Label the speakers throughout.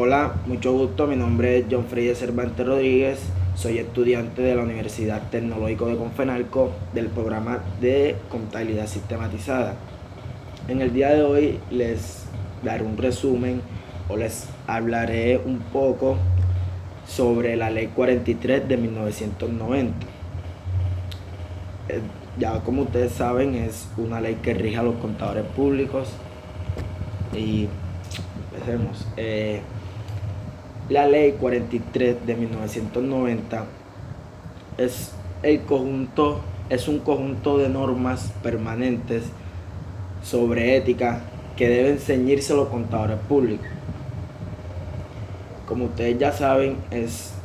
Speaker 1: Hola, mucho gusto. Mi nombre es John Frey Cervantes Rodríguez. Soy estudiante de la Universidad Tecnológico de Confenalco del programa de Contabilidad Sistematizada. En el día de hoy les daré un resumen o les hablaré un poco sobre la Ley 43 de 1990. Ya como ustedes saben, es una ley que rige a los contadores públicos y empecemos. La Ley 43 de 1990 es un conjunto de normas permanentes sobre ética que deben ceñirse los contadores públicos. Como ustedes ya saben,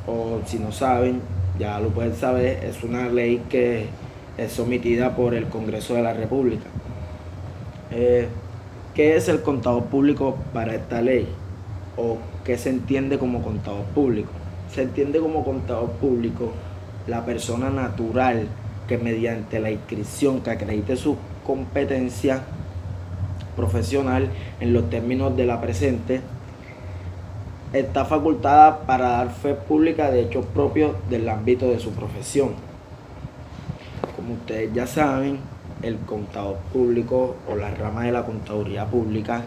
Speaker 1: o si no saben, ya lo pueden saber, es una ley que es sometida por el Congreso de la República. ¿Qué es el contador público para esta ley? ¿O qué se entiende como contador público? Se entiende como contador público la persona natural que mediante la inscripción que acredite su competencia profesional en los términos de la presente está facultada para dar fe pública de hechos propios del ámbito de su profesión. Como ustedes ya saben, el contador público o la rama de la contaduría pública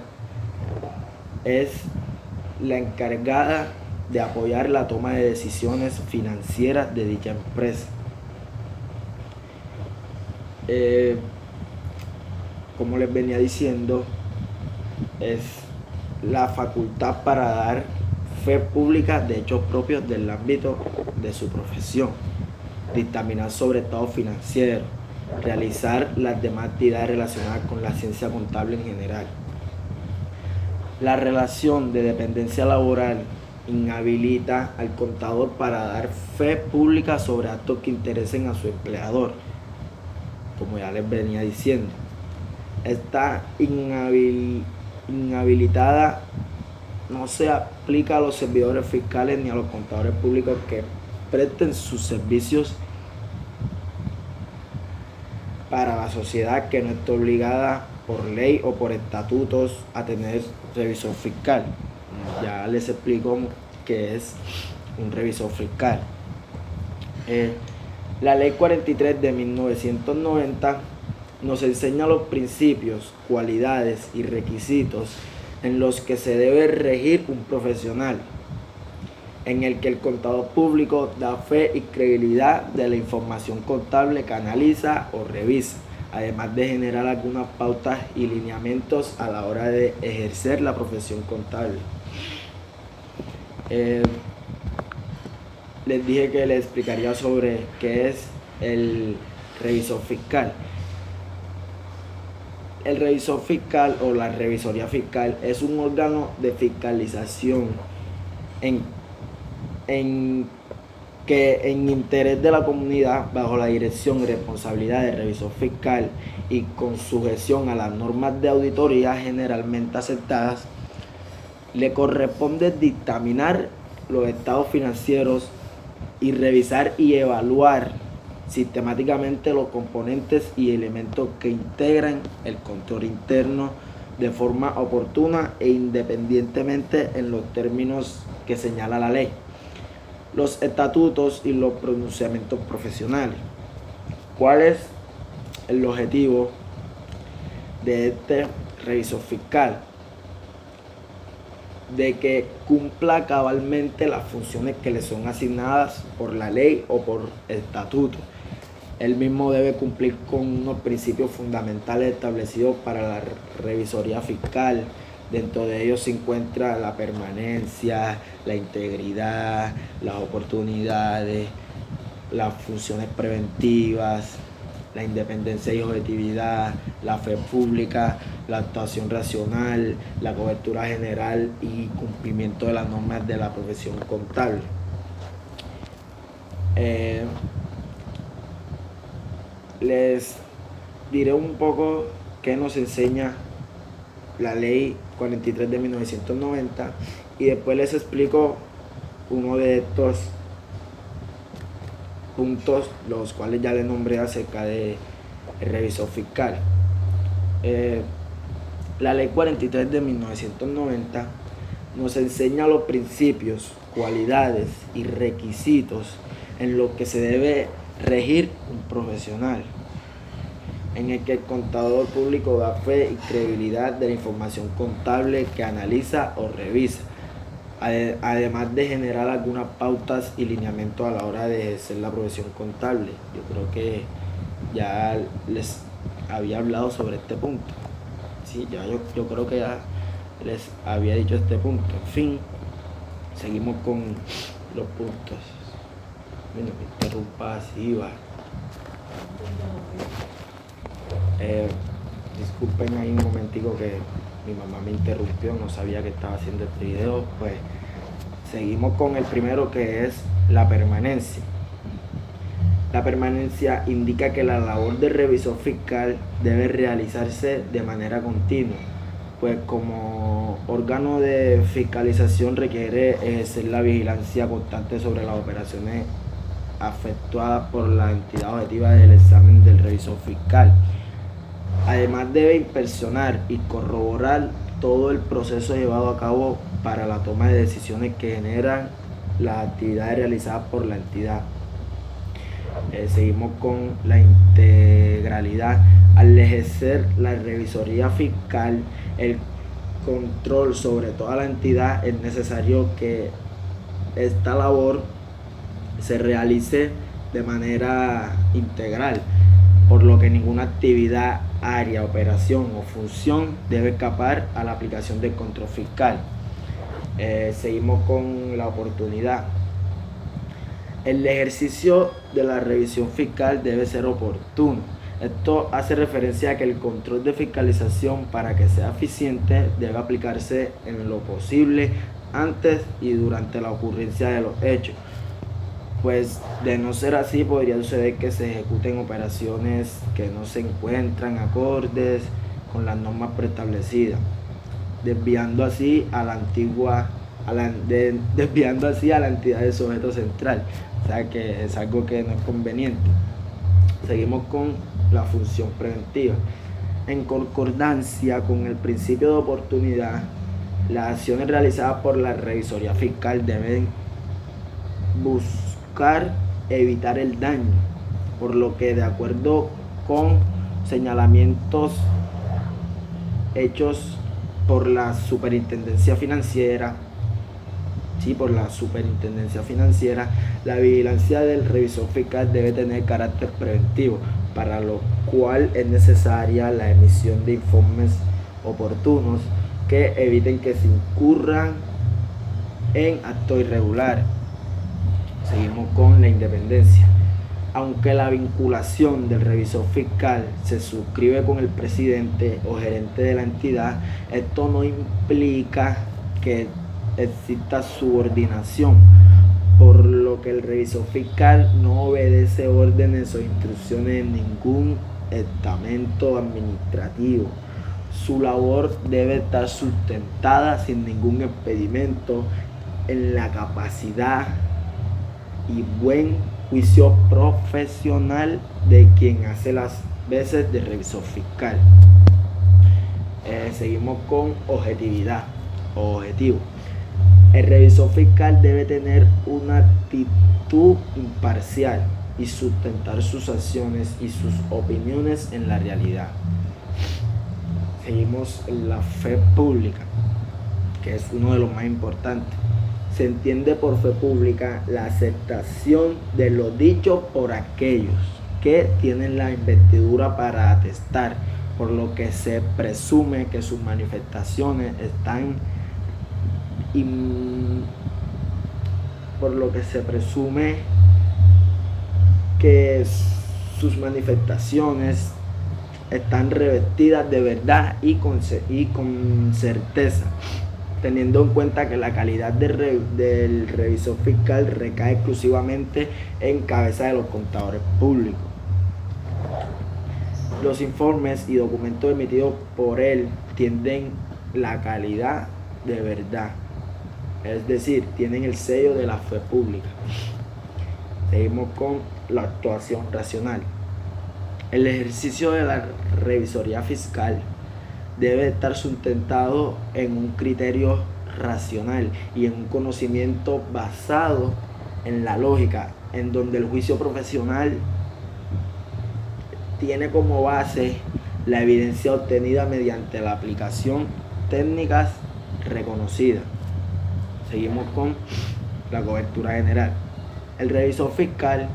Speaker 1: es la encargada de apoyar la toma de decisiones financieras de dicha empresa. Como les venía diciendo, es la facultad para dar fe pública de hechos propios del ámbito de su profesión, dictaminar sobre estados financieros, realizar las demás actividades relacionadas con la ciencia contable en general. La relación de dependencia laboral inhabilita al contador para dar fe pública sobre actos que interesen a su empleador, como ya les venía diciendo. Esta inhabilitada no se aplica a los servidores fiscales ni a los contadores públicos que presten sus servicios para la sociedad que no esté obligada por ley o por estatutos a tener revisor fiscal. Ya les explico qué es un revisor fiscal. La Ley 43 de 1990 nos enseña los principios, cualidades y requisitos en los que se debe regir un profesional, en el que el contador público da fe y credibilidad de la información contable que analiza o revisa, además de generar algunas pautas y lineamientos a la hora de ejercer la profesión contable. Les dije que les explicaría sobre qué es el revisor fiscal. El revisor fiscal o la revisoría fiscal es un órgano de fiscalización en interés de la comunidad, bajo la dirección y responsabilidad del revisor fiscal y con sujeción a las normas de auditoría generalmente aceptadas, le corresponde dictaminar los estados financieros y revisar y evaluar sistemáticamente los componentes y elementos que integran el control interno de forma oportuna e independientemente en los términos que señala la ley, los estatutos y los pronunciamientos profesionales. ¿Cuál es el objetivo de este revisor fiscal? De que cumpla cabalmente las funciones que le son asignadas por la ley o por estatuto. Él mismo debe cumplir con unos principios fundamentales establecidos para la revisoría fiscal. Dentro de ellos se encuentra la permanencia, la integridad, las oportunidades, las funciones preventivas, la independencia y objetividad, la fe pública, la actuación racional, la cobertura general y cumplimiento de las normas de la profesión contable. Les diré un poco qué nos enseña la Ley 43 de 1990 y después les explico uno de estos puntos, los cuales ya les nombré acerca del revisor fiscal. La Ley 43 de 1990 nos enseña los principios, cualidades y requisitos en los que se debe regir un profesional, en el que el contador público da fe y credibilidad de la información contable que analiza o revisa, además de generar algunas pautas y lineamientos a la hora de ejercer la profesión contable. Yo creo que ya les había hablado sobre este punto. Sí, yo creo que ya les había dicho este punto. En fin, seguimos con los puntos. Bueno, me interrumpa así, va. Disculpen ahí un momentico que mi mamá me interrumpió, no sabía que estaba haciendo este video. Pues seguimos con el primero, que es la permanencia. La permanencia indica que la labor de revisor fiscal debe realizarse de manera continua, pues como órgano de fiscalización requiere ejercer la vigilancia constante sobre las operaciones afectadas por la entidad objetiva del examen del revisor fiscal. Además debe inspeccionar y corroborar todo el proceso llevado a cabo para la toma de decisiones que generan las actividades realizadas por la entidad. Seguimos con la integralidad. Al ejercer la revisoría fiscal, el control sobre toda la entidad, es necesario que esta labor se realice de manera integral, por lo que ninguna actividad, área, operación o función debe escapar a la aplicación del control fiscal. Seguimos con la oportunidad. El ejercicio de la revisión fiscal debe ser oportuno. Esto hace referencia a que el control de fiscalización, para que sea eficiente, debe aplicarse en lo posible antes y durante la ocurrencia de los hechos. Pues de no ser así, podría suceder que se ejecuten operaciones que no se encuentran acordes con las normas preestablecidas, desviando así a la entidad de sujeto central. O sea que es algo que no es conveniente. Seguimos con la función preventiva. En concordancia con el principio de oportunidad, las acciones realizadas por la revisoría fiscal deben buscar evitar el daño, por lo que, de acuerdo con señalamientos hechos por la Superintendencia Financiera, la vigilancia del revisor fiscal debe tener carácter preventivo, para lo cual es necesaria la emisión de informes oportunos que eviten que se incurran en actos irregulares. Seguimos con la independencia. Aunque la vinculación del revisor fiscal se suscribe con el presidente o gerente de la entidad, esto no implica que exista subordinación, por lo que el revisor fiscal no obedece órdenes o instrucciones en ningún estamento administrativo. Su labor debe estar sustentada sin ningún impedimento en la capacidad y buen juicio profesional de quien hace las veces de revisor fiscal. Seguimos con objetividad o objetivo. El revisor fiscal debe tener una actitud imparcial y sustentar sus acciones y sus opiniones en la realidad. Seguimos en la fe pública, que es uno de los más importantes. Se entiende por fe pública la aceptación de lo dicho por aquellos que tienen la investidura para atestar, por lo que se presume que sus manifestaciones están revestidas de verdad y con certeza, teniendo en cuenta que la calidad del revisor fiscal recae exclusivamente en cabeza de los contadores públicos. Los informes y documentos emitidos por él tienen la calidad de verdad, es decir, tienen el sello de la fe pública. Seguimos con la actuación racional. El ejercicio de la revisoría fiscal debe estar sustentado en un criterio racional y en un conocimiento basado en la lógica, en donde el juicio profesional tiene como base la evidencia obtenida mediante la aplicación técnicas reconocidas. Seguimos con la cobertura general. El revisor fiscal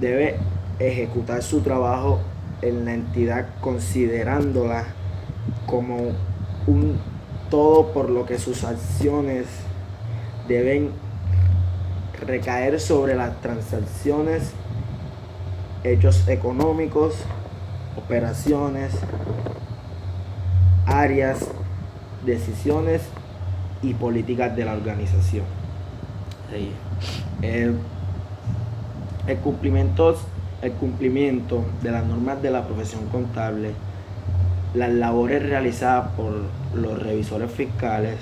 Speaker 1: debe ejecutar su trabajo en la entidad considerándola como un todo, por lo que sus acciones deben recaer sobre las transacciones, hechos económicos, operaciones, áreas, decisiones y políticas de la organización. Sí. El cumplimiento de las normas de la profesión contable, las labores realizadas por los revisores fiscales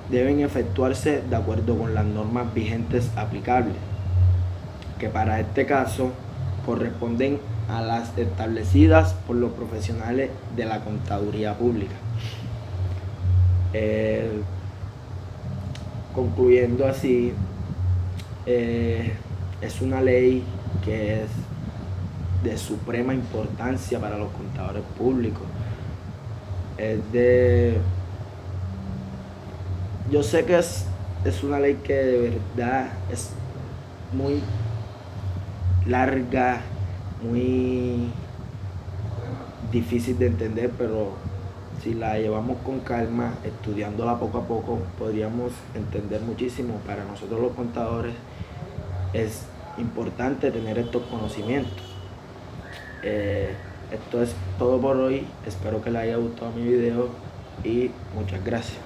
Speaker 1: deben efectuarse de acuerdo con las normas vigentes aplicables, que para este caso corresponden a las establecidas por los profesionales de la contaduría pública. Concluyendo así, es una ley que es de suprema importancia para los contadores públicos. Yo sé que es una ley que de verdad es muy larga, muy difícil de entender, pero si la llevamos con calma, estudiándola poco a poco, podríamos entender muchísimo. Para nosotros los contadores es importante tener estos conocimientos. Esto es todo por hoy. Espero que les haya gustado mi video y muchas gracias.